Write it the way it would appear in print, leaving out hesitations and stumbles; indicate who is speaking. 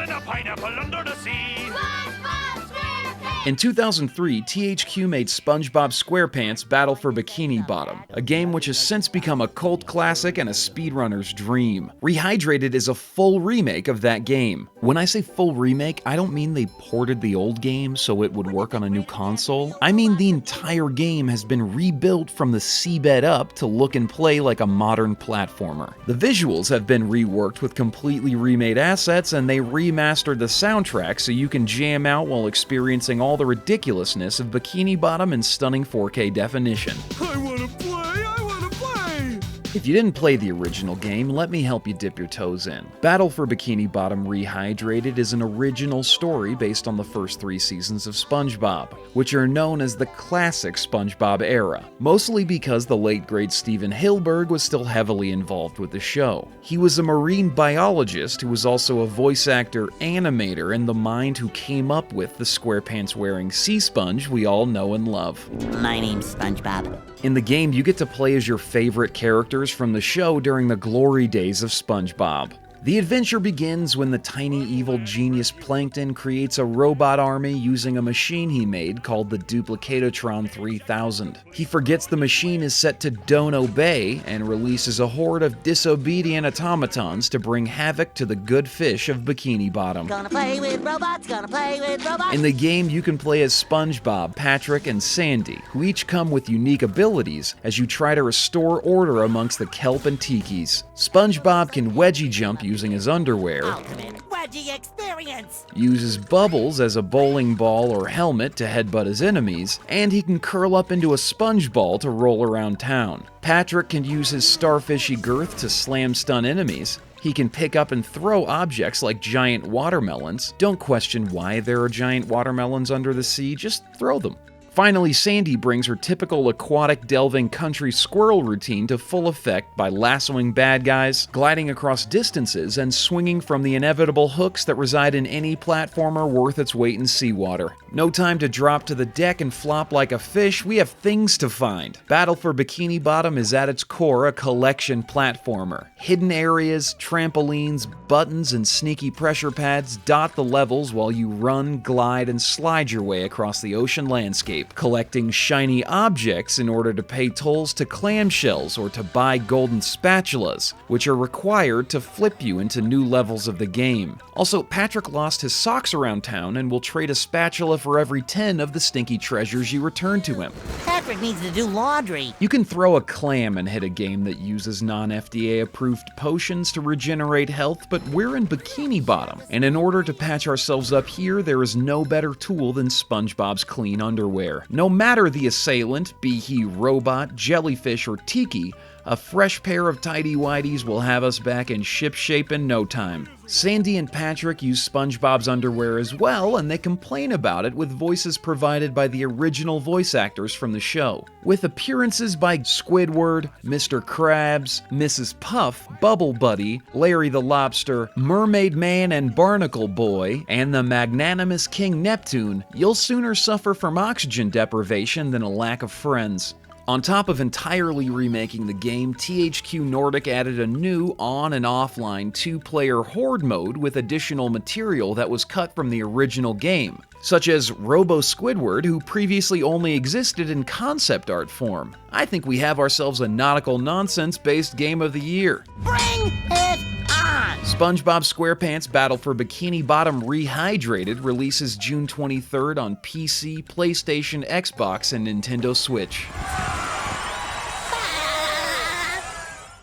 Speaker 1: and a pineapple under the sea.
Speaker 2: In 2003, THQ made SpongeBob SquarePants Battle for Bikini Bottom, a game which has since become a cult classic and a speedrunner's dream. Rehydrated is a full remake of that game. When I say full remake, I don't mean they ported the old game so it would work on a new console. I mean the entire game has been rebuilt from the seabed up to look and play like a modern platformer. The visuals have been reworked with completely remade assets, and they remastered the soundtrack so you can jam out while experiencing all the ridiculousness of Bikini Bottom in stunning 4K definition.
Speaker 3: I wanna play!
Speaker 2: If you didn't play the original game, let me help you dip your toes in. Battle for Bikini Bottom Rehydrated is an original story based on the first 3 seasons of SpongeBob, which are known as the classic SpongeBob era, mostly because the late great Steven Hilberg was still heavily involved with the show. He was a marine biologist who was also a voice actor, animator, and the mind who came up with the SquarePants-wearing sea sponge we all know and love.
Speaker 4: My name's SpongeBob.
Speaker 2: In the game, you get to play as your favorite characters from the show during the glory days of SpongeBob. The adventure begins when the tiny evil genius Plankton creates a robot army using a machine he made called the Duplicatotron 3000. He forgets the machine is set to don't obey and releases a horde of disobedient automatons to bring havoc to the good fish of Bikini Bottom.
Speaker 4: Gonna play with robots, gonna play with robots.
Speaker 2: In the game, you can play as SpongeBob, Patrick, and Sandy, who each come with unique abilities as you try to restore order amongst the kelp and tikis. SpongeBob can wedgie jump using his underwear,
Speaker 4: Ultimate wedgie experience.
Speaker 2: uses bubbles as a bowling ball or helmet to headbutt his enemies, and he can curl up into a sponge ball to roll around town. Patrick can use his starfishy girth to slam stun enemies. He can pick up and throw objects like giant watermelons. Don't question why there are giant watermelons under the sea, just throw them. Finally, Sandy brings her typical aquatic delving country squirrel routine to full effect by lassoing bad guys, gliding across distances, and swinging from the inevitable hooks that reside in any platformer worth its weight in seawater. No time to drop to the deck and flop like a fish, we have things to find. Battle for Bikini Bottom is at its core a collection platformer. Hidden areas, trampolines, buttons, and sneaky pressure pads dot the levels while you run, glide, and slide your way across the ocean landscape, collecting shiny objects in order to pay tolls to clamshells or to buy golden spatulas, which are required to flip you into new levels of the game. Also, Patrick lost his socks around town and will trade a spatula for every 10 of the stinky treasures you return to him.
Speaker 4: Patrick needs to do laundry.
Speaker 2: You can throw a clam and hit a game that uses non-FDA approved potions to regenerate health, but we're in Bikini Bottom, and in order to patch ourselves up here, there is no better tool than SpongeBob's clean underwear. No matter the assailant, be he robot, jellyfish, or tiki, a fresh pair of tighty-whities will have us back in shipshape in no time. Sandy and Patrick use SpongeBob's underwear as well, and they complain about it with voices provided by the original voice actors from the show. With appearances by Squidward, Mr. Krabs, Mrs. Puff, Bubble Buddy, Larry the Lobster, Mermaid Man and Barnacle Boy, and the magnanimous King Neptune, you'll sooner suffer from oxygen deprivation than a lack of friends. On top of entirely remaking the game, THQ Nordic added a new on- and offline 2-player horde mode with additional material that was cut from the original game, such as Robo Squidward, who previously only existed in concept art form. I think we have ourselves a nautical nonsense-based game of the year.
Speaker 4: Bring it on!
Speaker 2: SpongeBob SquarePants Battle for Bikini Bottom Rehydrated releases June 23rd on PC, PlayStation, Xbox, and Nintendo Switch.